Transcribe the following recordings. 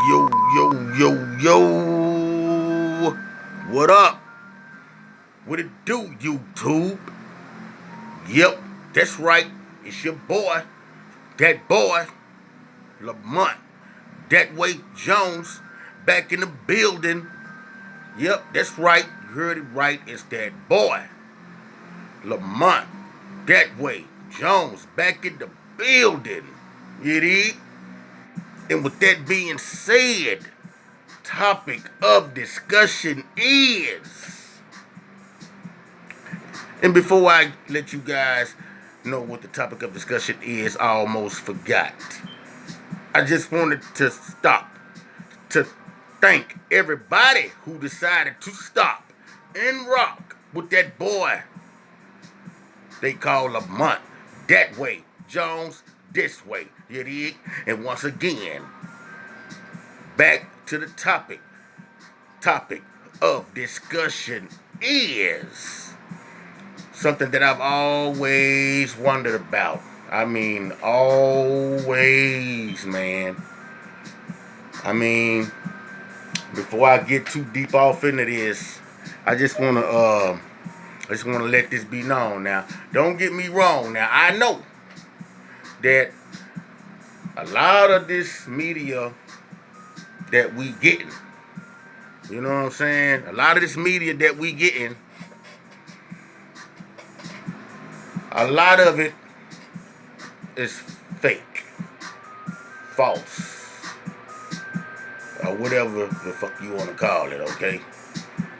Yo, yo, yo, yo. What up? What it do, YouTube? Yep, that's right. It's your boy, that boy, Lamont, that way Jones, back in the building. Yep, that's right. You heard it right. It's that boy, Lamont, that way Jones, back in the building. You dig? And with that being said, topic of discussion is. And before I let you guys know what the topic of discussion is, I almost forgot. I just wanted to stop to thank everybody who decided to stop and rock with that boy they call Lamont. That way, Jones, this way. You dig? And once again, back to the topic. Topic of discussion is something that I've always wondered about. I mean, always, man. I mean, before I get too deep off into this, I just wanna let this be known. Now, don't get me wrong. Now, I know that a lot of this media that we getting, you know what I'm saying? A lot of this media that we getting, a lot of it is fake, false, or whatever the fuck you want to call it, okay?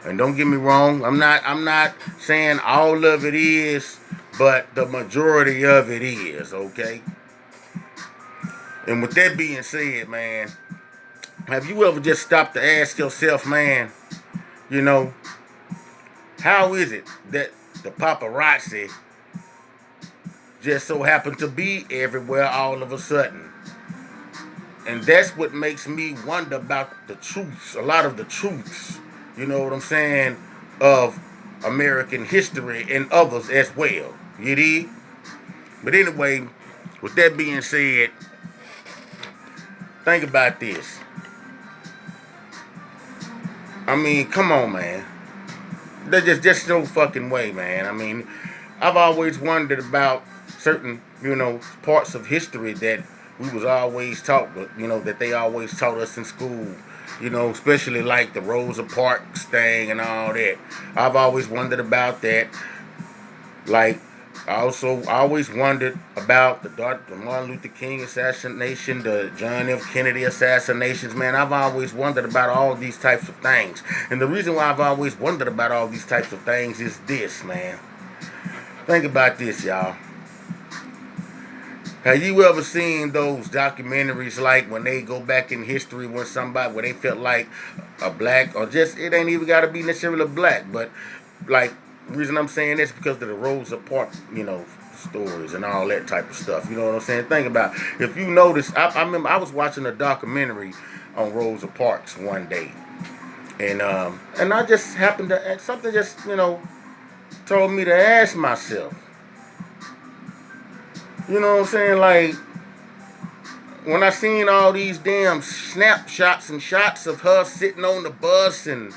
And don't get me wrong, I'm not saying all of it is, but the majority of it is, okay? And with that being said, man, have you ever just stopped to ask yourself, man, you know, how is it that the paparazzi just so happen to be everywhere all of a sudden? And that's what makes me wonder about the truths, a lot of the truths, you know what I'm saying, of American history and others as well. You dig? But anyway, with that being said, think about this. I mean, come on, man. There's just no fucking way, man. I mean, I've always wondered about certain, parts of history that we was always taught, that they always taught us in school, especially like the Rosa Parks thing and all that. I've always wondered about that. Like, I always wondered about the Martin Luther King assassination, the John F. Kennedy assassinations, man. I've always wondered about all these types of things. And the reason why I've always wondered about all these types of things is this, man. Think about this, y'all. Have you ever seen those documentaries like when they go back in history when somebody, where they felt like a black, or just, it ain't even got to be necessarily black, but like, the reason I'm saying this is because of the Rosa Parks, stories and all that type of stuff. You know what I'm saying? Think about it. If you notice, I remember I was watching a documentary on Rosa Parks one day, and I just happened to, something just, told me to ask myself. You know what I'm saying? Like, when I seen all these damn snapshots and shots of her sitting on the bus and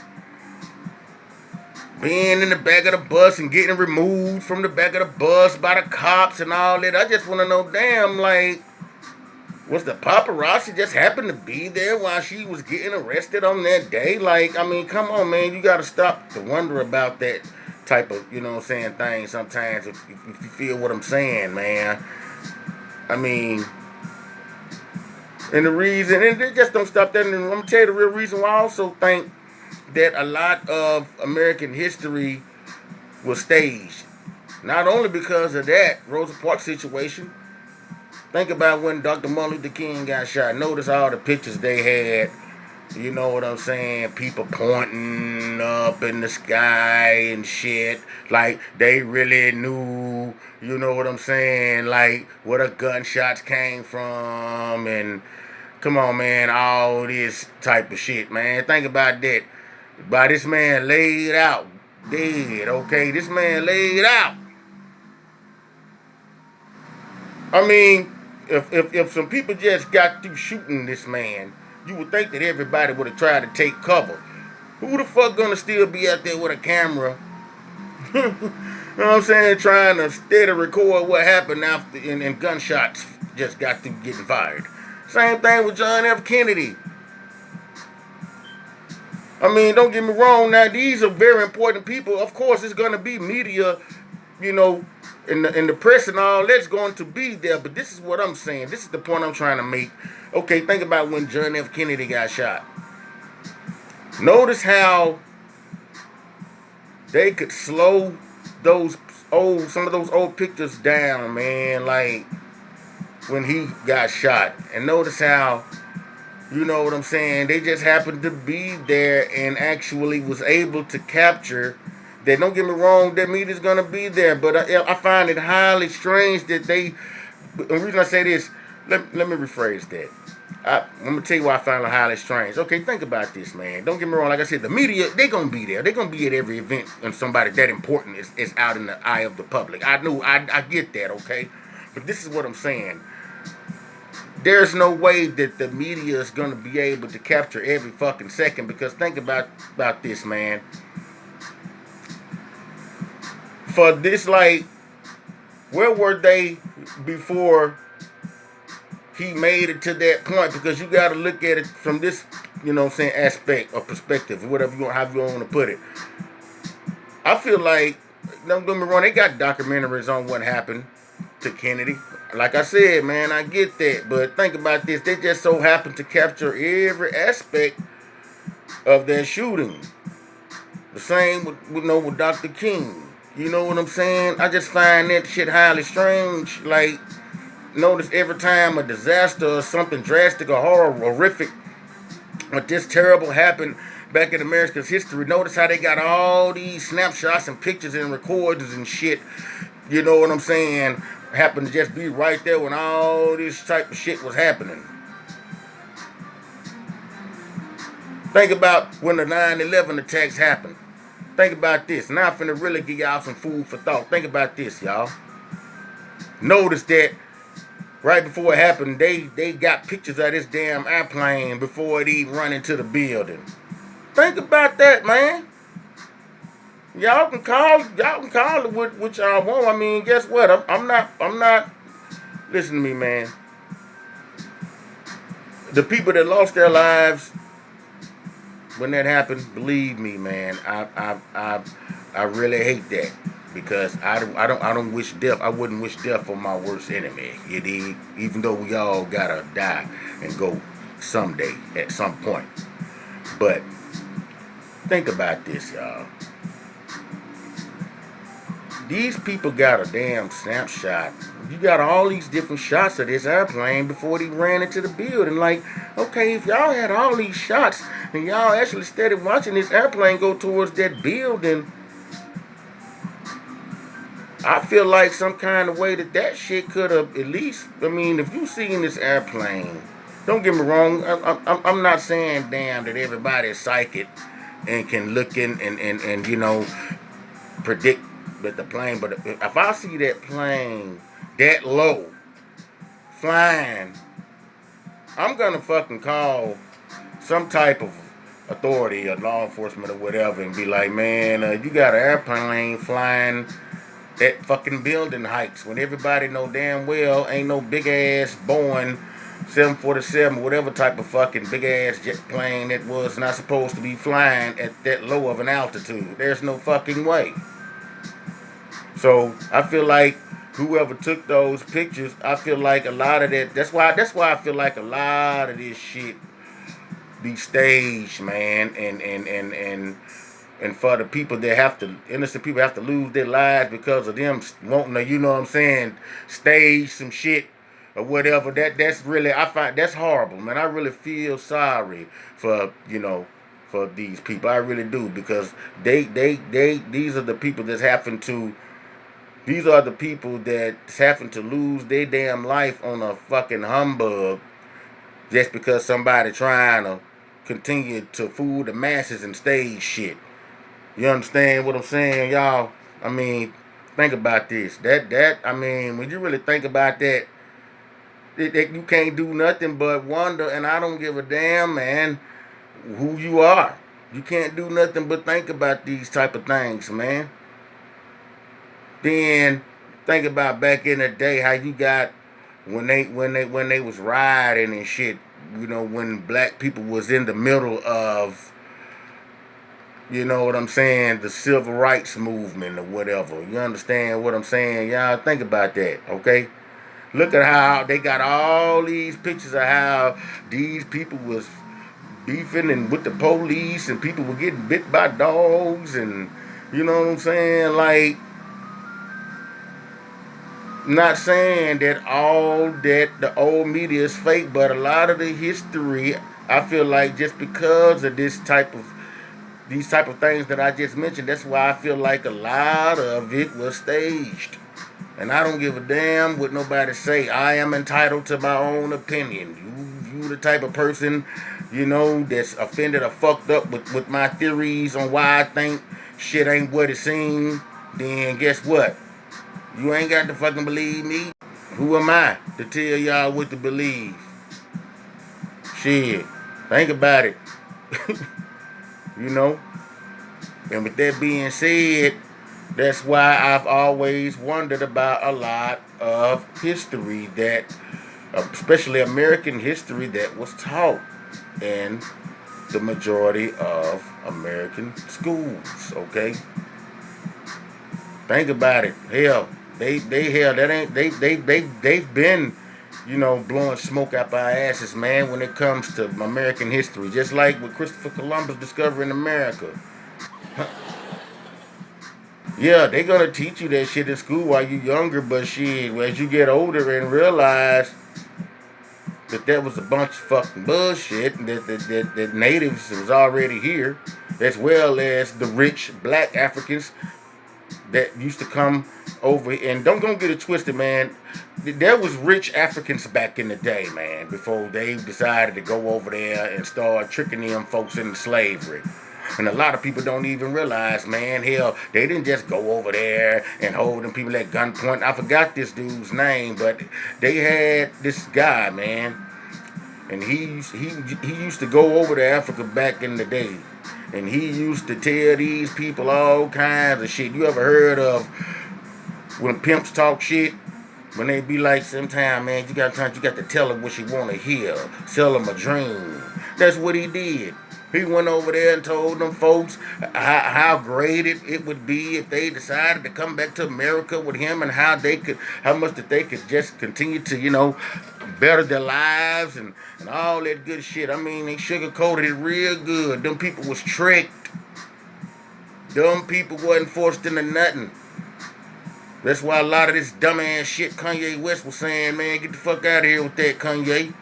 being in the back of the bus and getting removed from the back of the bus by the cops and all that, I just want to know, damn, like, was the paparazzi just happened to be there while she was getting arrested on that day? Like, I mean, come on, man, you got to stop to wonder about that type of, thing sometimes, if you feel what I'm saying, man. I mean, and the reason, and they just don't stop that, and I'm going to tell you the real reason why I also think that a lot of American history was staged. Not only because of that Rosa Parks situation. Think about when Dr. Martin Luther King got shot. Notice all the pictures they had. You know what I'm saying? People pointing up in the sky and shit. Like they really knew, you know what I'm saying? Like where the gunshots came from. And come on, man, all this type of shit, man. Think about that. By this man laid out, dead, okay? This man laid out. I mean, if some people just got through shooting this man, you would think that everybody would have tried to take cover. Who the fuck gonna still be out there with a camera? You know what I'm saying? Trying to steady record what happened after, and gunshots just got through getting fired. Same thing with John F. Kennedy. I mean, don't get me wrong. Now, these are very important people. Of course, it's gonna be media, you know, in the press and all that's going to be there. But this is what I'm saying. This is the point I'm trying to make. Okay, think about when John F. Kennedy got shot. Notice how they could slow some of those old pictures down, man, like when he got shot. And notice how, you know what I'm saying, they just happened to be there and actually was able to capture that. Don't get me wrong, that media's gonna be there, but I find it highly strange that they, the reason I say this, let me rephrase that. I'm gonna tell you why I find it highly strange. Okay, think about this, man. Don't get me wrong. Like I said, the media, they gonna be there. They gonna be at every event when somebody that important is out in the eye of the public. I get that, okay? But this is what I'm saying. There's no way that the media is gonna be able to capture every fucking second, because think about this, man. For this, like, where were they before he made it to that point? Because you got to look at it from this, you know what I'm saying, aspect or perspective, or whatever however you want to put it. I feel like, don't get me wrong, they got documentaries on what happened to Kennedy. Like I said, man, I get that. But think about this. They just so happen to capture every aspect of that shooting. The same with Dr. King. You know what I'm saying? I just find that shit highly strange. Like, notice every time a disaster or something drastic or horrific or just terrible happened back in America's history, notice how they got all these snapshots and pictures and recordings and shit, you know what I'm saying, happened to just be right there when all this type of shit was happening. Think about when the 9/11 attacks happened. Think about this. Now I'm finna really give y'all some food for thought. Think about this, y'all. Notice that right before it happened, they got pictures of this damn airplane before it even run into the building. Think about that, man. Y'all can call it what y'all want. I mean, guess what? I'm not. Listen to me, man. The people that lost their lives when that happened, believe me, man. I really hate that. Because I don't wish death. I wouldn't wish death for my worst enemy. You dig? Even though we all gotta die and go someday at some point. But think about this, y'all. These people got a damn snapshot. You got all these different shots of this airplane before they ran into the building. Like, okay, if y'all had all these shots and y'all actually started watching this airplane go towards that building, I feel like some kind of way that shit could have at least, I mean, if you seen this airplane, don't get me wrong, I'm not saying, damn, that everybody is psychic and can look in and you know, predict that the plane, but if I see that plane that low, flying, I'm gonna fucking call some type of authority or law enforcement or whatever and be like, man, you got an airplane flying at fucking building heights when everybody know damn well ain't no big ass Boeing 747, whatever type of fucking big ass jet plane that was not supposed to be flying at that low of an altitude. There's no fucking way. So I feel like whoever took those pictures, I feel like a lot of that. That's why I feel like a lot of this shit be staged, man, and for the people that have to, innocent people have to lose their lives because of them wanting to, you know what I'm saying, stage some shit or whatever. That's really, I find that's horrible, man. I really feel sorry for, you know, for these people. I really do, because these are the people that's having to. These are the people that's having to lose their damn life on a fucking humbug just because somebody trying to continue to fool the masses and stage shit. You understand what I'm saying, y'all? I mean, think about this. I mean, when you really think about that, You can't do nothing but wonder, and I don't give a damn, man, who you are. You can't do nothing but think about these type of things, man. Then think about back in the day how you got when they was rioting and shit. You know, when black people was in the middle of, you know what I'm saying, the civil rights movement or whatever. You understand what I'm saying? Y'all think about that, okay? Look at how they got all these pictures of how these people was beefing and with the police and people were getting bit by dogs and you know what I'm saying? Like, not saying that all that the old media is fake, but a lot of the history, I feel like just because of these type of things that I just mentioned, that's why I feel like a lot of it was staged. And I don't give a damn what nobody say. I am entitled to my own opinion. You the type of person, you know, that's offended or fucked up with my theories on why I think shit ain't what it seems, then guess what? You ain't got to fucking believe me. Who am I to tell y'all what to believe? Shit. Think about it. You know? And with that being said, that's why I've always wondered about a lot of history that, especially American history, that was taught in the majority of American schools. Okay, think about it. Hell, hell that ain't they've been, you know, blowing smoke up our asses, man. When it comes to American history, just like with Christopher Columbus discovering America. Yeah, they gonna teach you that shit in school while you younger, but shit, as you get older and realize that was a bunch of fucking bullshit, and that natives was already here, as well as the rich black Africans that used to come over. And don't get it twisted, man. There was rich Africans back in the day, man, before they decided to go over there and start tricking them folks into slavery. And a lot of people don't even realize, man, hell, they didn't just go over there and hold them people at gunpoint. I forgot this dude's name, but they had this guy, man, and he used to go over to Africa back in the day, and he used to tell these people all kinds of shit. You ever heard of when pimps talk shit? When they be like, sometime, man, you got to tell them what she want to hear. Sell them a dream. That's what he did. He went over there and told them folks how great it would be if they decided to come back to America with him, and how much that they could just continue to, you know, better their lives and all that good shit. I mean, they sugarcoated it real good. Them people was tricked. Them people wasn't forced into nothing. That's why a lot of this dumbass shit Kanye West was saying, man, get the fuck out of here with that, Kanye.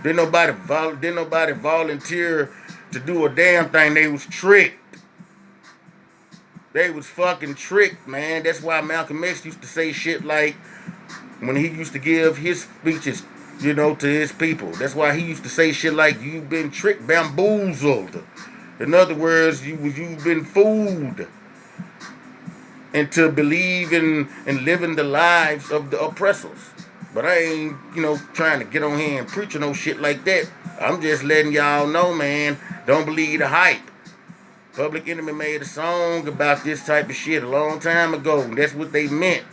Didn't nobody volunteer to do a damn thing. They was tricked. They was fucking tricked, man. That's why Malcolm X used to say shit like, when he used to give his speeches, you know, to his people. That's why he used to say shit like, you've been tricked, bamboozled. In other words, you've been fooled into believing and living the lives of the oppressors. But I ain't, you know, trying to get on here and preach no shit like that. I'm just letting y'all know, man, don't believe the hype. Public Enemy made a song about this type of shit a long time ago. That's what they meant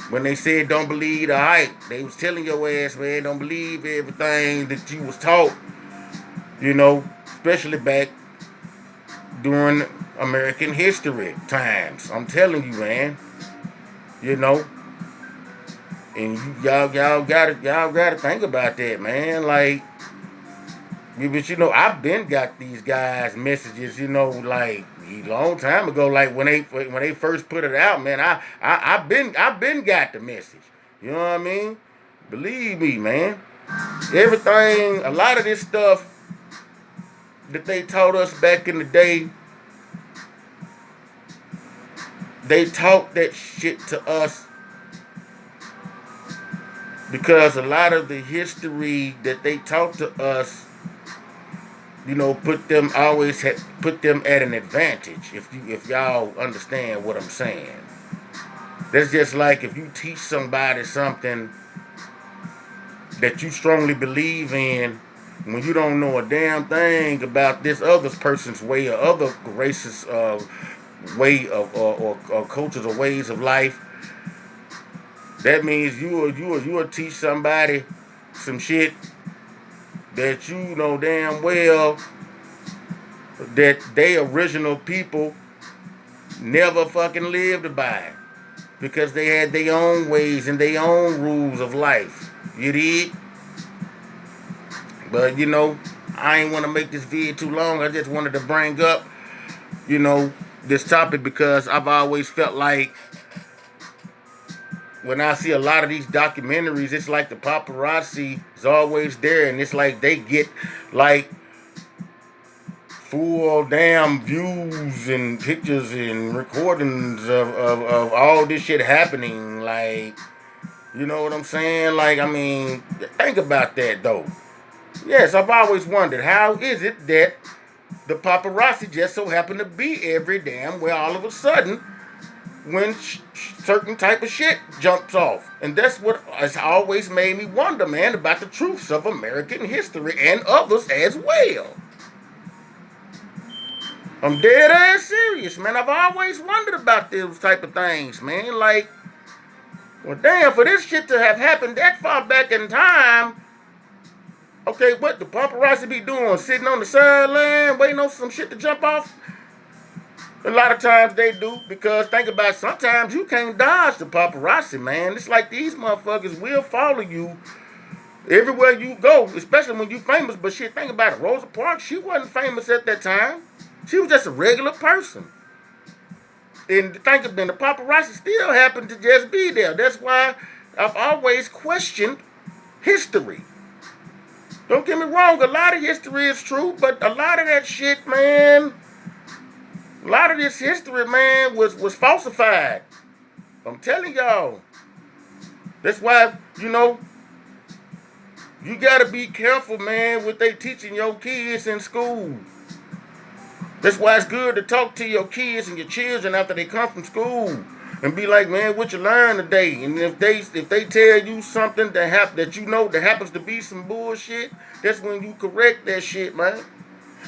when they said don't believe the hype. They was telling your ass, man, don't believe everything that you was taught. You know, especially back during American history times. I'm telling you, man. You know. And y'all gotta think about that, man. Like, but you know, I've been got these guys messages, you know, like a long time ago, like when they first put it out, man. I've been got the message. You know what I mean? Believe me, man. Everything, a lot of this stuff that they taught us back in the day, they taught that shit to us because a lot of the history that they taught to us, you know, put them at an advantage. If y'all understand what I'm saying, that's just like if you teach somebody something that you strongly believe in when you don't know a damn thing about this other person's way or other racist way of or cultures or ways of life. That means you will teach somebody some shit that you know damn well that they original people never fucking lived by because they had their own ways and their own rules of life. You did? But I ain't want to make this video too long. I just wanted to bring up, this topic because I've always felt like when I see a lot of these documentaries, it's like the paparazzi is always there, and it's like they get like full damn views and pictures and recordings of all this shit happening. Like, you know what I'm saying? Like, I mean, think about that though. Yes, I've always wondered, how is it that the paparazzi just so happen to be every damn where all of a sudden when certain type of shit jumps off. And that's what has always made me wonder, man, about the truths of American history and others as well. I'm dead ass serious, man. I've always wondered about those type of things, man. Like, well, damn, for this shit to have happened that far back in time, okay, what the paparazzi be doing? Sitting on the sideline, waiting on some shit to jump off? A lot of times they do, because think about it, sometimes you can't dodge the paparazzi, man. It's like these motherfuckers will follow you everywhere you go, especially when you famous. But shit, think about it. Rosa Parks, she wasn't famous at that time. She was just a regular person. And think of it, the paparazzi still happened to just be there. That's why I've always questioned history. Don't get me wrong, a lot of history is true, but a lot of that shit, man, a lot of this history, man, was falsified. I'm telling y'all. That's why, you gotta be careful, man, what they teaching your kids in school. That's why it's good to talk to your kids and your children after they come from school. And be like, man, what you learn today? And if they tell you something that happens to be some bullshit, that's when you correct that shit, man.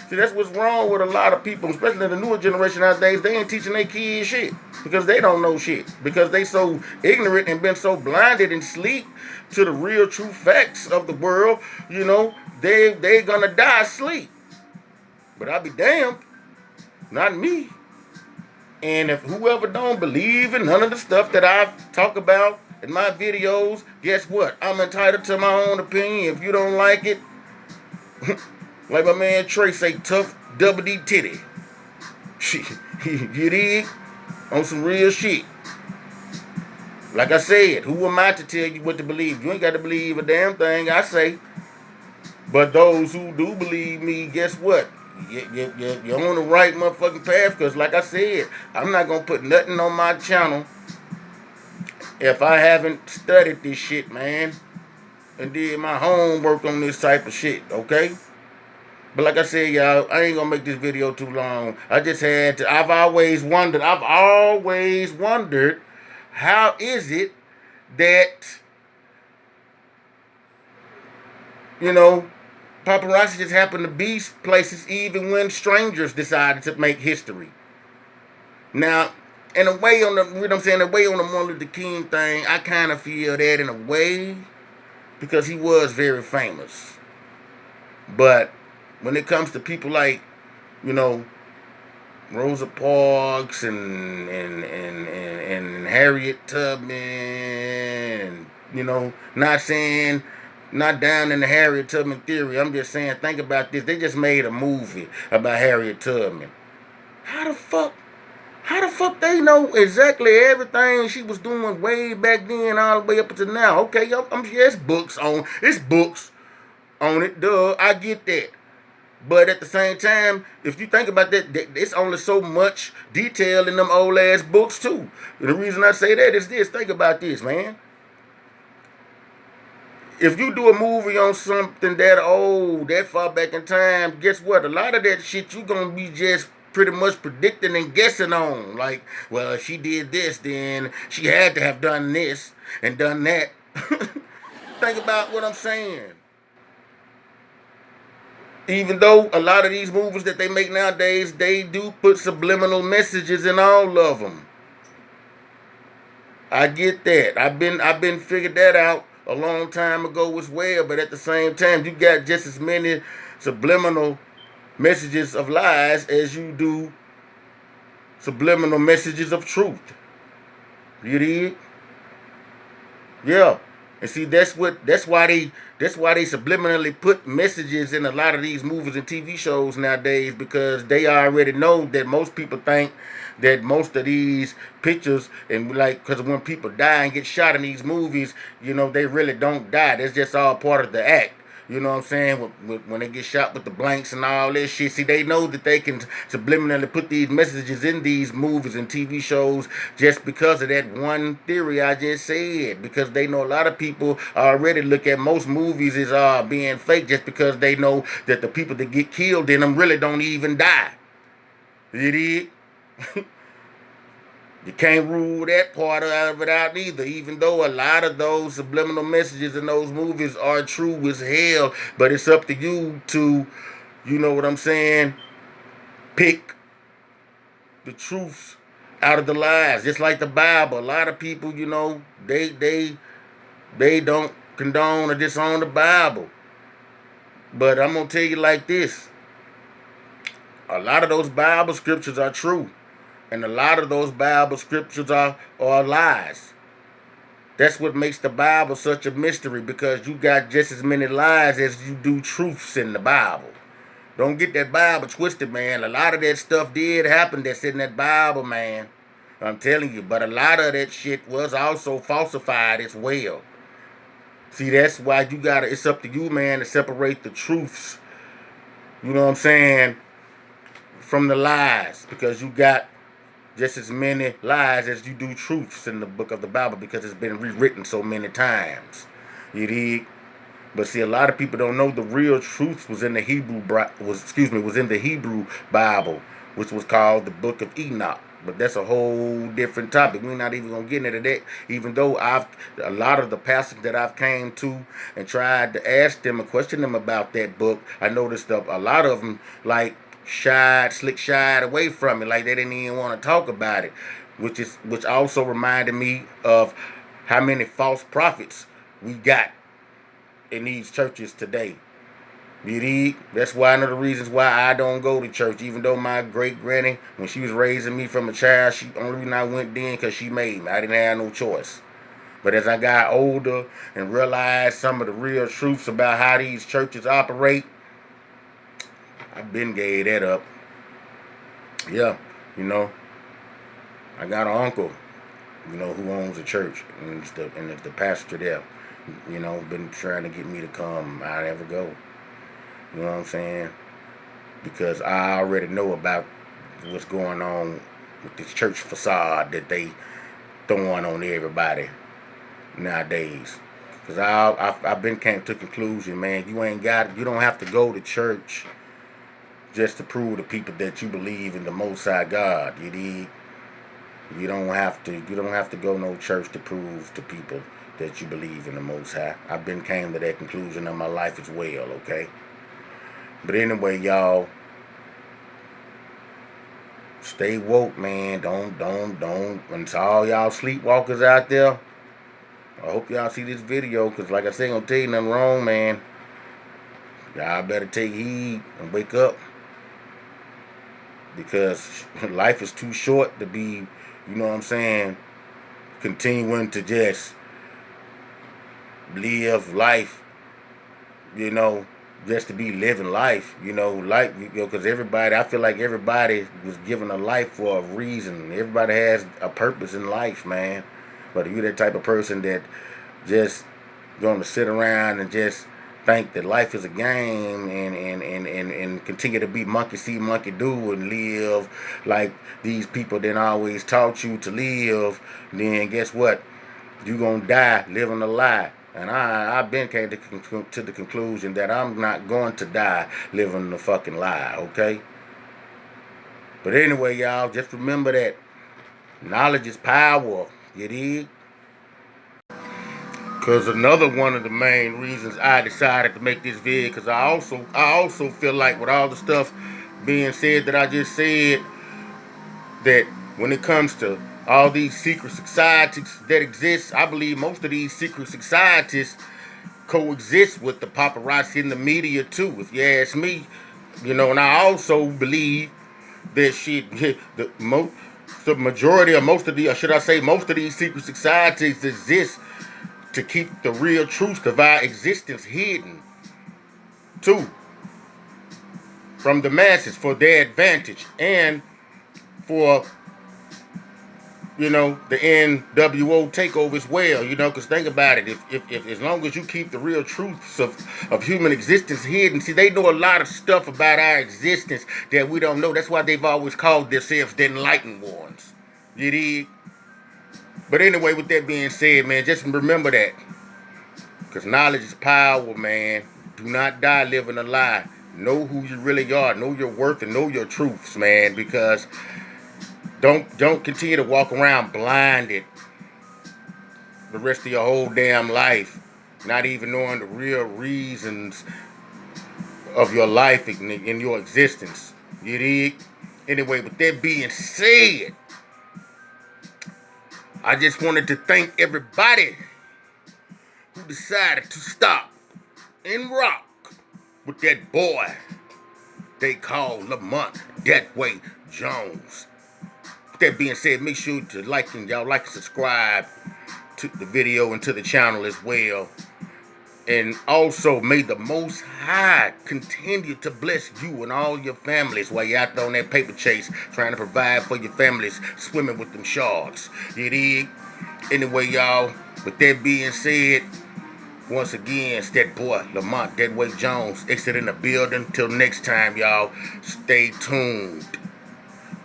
See, that's what's wrong with a lot of people, especially the newer generation nowadays. They ain't teaching their kids shit because they don't know shit. Because they so ignorant and been so blinded and sleep to the real true facts of the world, they gonna die asleep. But I'll be damned. Not me. And if whoever don't believe in none of the stuff that I talk about in my videos, guess what? I'm entitled to my own opinion. If you don't like it, like my man Trey say, tough double D titty. You dig? On some real shit. Like I said, who am I to tell you what to believe? You ain't got to believe a damn thing I say. But those who do believe me, guess what? You're on the right motherfucking path, because like I said, I'm not going to put nothing on my channel if I haven't studied this shit, man, and did my homework on this type of shit, okay? But like I said, y'all, I ain't going to make this video too long. I've always wondered, how is it that, paparazzi just happen to be places even when strangers decided to make history. Now, in a way on the Martin Luther King thing, I kind of feel that in a way because he was very famous. But when it comes to people like, Rosa Parks and Harriet Tubman, and, not down in the Harriet Tubman theory. I'm just saying, think about this. They just made a movie about Harriet Tubman. How the fuck they know exactly everything she was doing way back then all the way up until now? Okay, I'm sure it's books on it. Duh, I get that. But at the same time, if you think about that, it's only so much detail in them old ass books too. And the reason I say that is this. Think about this, man. If you do a movie on something that old, that far back in time, guess what? A lot of that shit you gonna be just pretty much predicting and guessing on. Like, well, if she did this, then she had to have done this and done that. Think about what I'm saying. Even though a lot of these movies that they make nowadays, they do put subliminal messages in all of them. I get that. I've been figured that out a long time ago as well. But at the same time, you got just as many subliminal messages of lies as you do subliminal messages of truth. You did? Yeah. And see, that's why they subliminally put messages in a lot of these movies and TV shows nowadays, because they already know that most people think that most of these pictures, and like, because when people die and get shot in these movies, they really don't die. That's just all part of the act. You know what I'm saying? When they get shot with the blanks and all this shit. See, they know that they can subliminally put these messages in these movies and TV shows just because of that one theory I just said. Because they know a lot of people already look at most movies as being fake, just because they know that the people that get killed in them really don't even die. You dig? You can't rule that part of it out either, even though a lot of those subliminal messages in those movies are true as hell. But it's up to you to, you know what I'm saying, pick the truths out of the lies. Just like the Bible. A lot of people, they don't condone or disown the Bible. But I'm gonna tell you like this. A lot of those Bible scriptures are true. And a lot of those Bible scriptures are lies. That's what makes the Bible such a mystery, because you got just as many lies as you do truths in the Bible. Don't get that Bible twisted, man. A lot of that stuff did happen that's in that Bible, man. I'm telling you. But a lot of that shit was also falsified as well. See, that's why it's up to you, man, to separate the truths, you know what I'm saying, from the lies. Because you got just as many lies as you do truths in the book of the Bible, because it's been rewritten so many times. You dig? But see, a lot of people don't know the real truth was in the Hebrew Bible, which was called the Book of Enoch. But that's a whole different topic. We're not even gonna get into that. Even though a lot of the pastors that I've came to and tried to ask them and question them about that book, I noticed a lot of them shied away from it, like they didn't even want to talk about it, which also reminded me of how many false prophets we got in these churches today. You dig? That's one of the reasons why I don't go to church, even though my great granny, when she was raising me from a child, only reason I went then because she made me. I didn't have no choice. But as I got older and realized some of the real truths about how these churches operate, I've been gave that up. Yeah, I got an uncle, who owns a church, and it's the pastor there. Been trying to get me to come. I never go. You know what I'm saying? Because I already know about what's going on with this church facade that they throwing on everybody nowadays. Because I've been came to the conclusion, man, you don't have to go to church just to prove to people that you believe in the Most High God. You dig? You don't have to go no church to prove to people that you believe in the Most High. I've been came to that conclusion in my life as well, okay? But anyway, y'all, stay woke, man. Don't. And to all y'all sleepwalkers out there, I hope y'all see this video, because like I said, I'm gonna tell you nothing wrong, man. Y'all better take heed and wake up, because life is too short to be, you know what I'm saying, continuing to just live life, just to be living life, because I feel like everybody was given a life for a reason. Everybody has a purpose in life, man. But if you're that type of person that just going to sit around and just think that life is a game and continue to be monkey see, monkey do, and live like these people then always taught you to live, then guess what? You're going to die living a lie. And I've been came to the conclusion that I'm not going to die living the fucking lie, okay? But anyway, y'all, just remember that knowledge is power. You dig? Cause another one of the main reasons I decided to make this video, cause I also feel like with all the stuff being said that I just said, that when it comes to all these secret societies that exist, I believe most of these secret societies coexist with the paparazzi and the media too, if you ask me. And I also believe that the majority of most of the, or should I say, most of these secret societies exist to keep the real truth of our existence hidden too from the masses for their advantage and for the NWO takeover as well, because think about it. If as long as you keep the real truths of human existence hidden, see, they know a lot of stuff about our existence that we don't know. That's why they've always called themselves the enlightened ones. You dig? But anyway, with that being said, man, just remember that. Because knowledge is power, man. Do not die living a lie. Know who you really are. Know your worth and know your truths, man. Because don't continue to walk around blinded the rest of your whole damn life, not even knowing the real reasons of your life and your existence. You dig? Anyway, with that being said, I just wanted to thank everybody who decided to stop and rock with that boy they call Lamont Deadweight Jones. With that being said, make sure to like and subscribe to the video and to the channel as well. And also, may the Most High continue to bless you and all your families while you're out there on that paper chase, trying to provide for your families, swimming with them sharks. You dig? Anyway, y'all, with that being said, once again, it's that boy, Lamont Deadweight Jones, exiting the building. Till next time, y'all, stay tuned.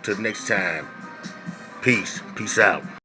Till next time, peace. Peace out.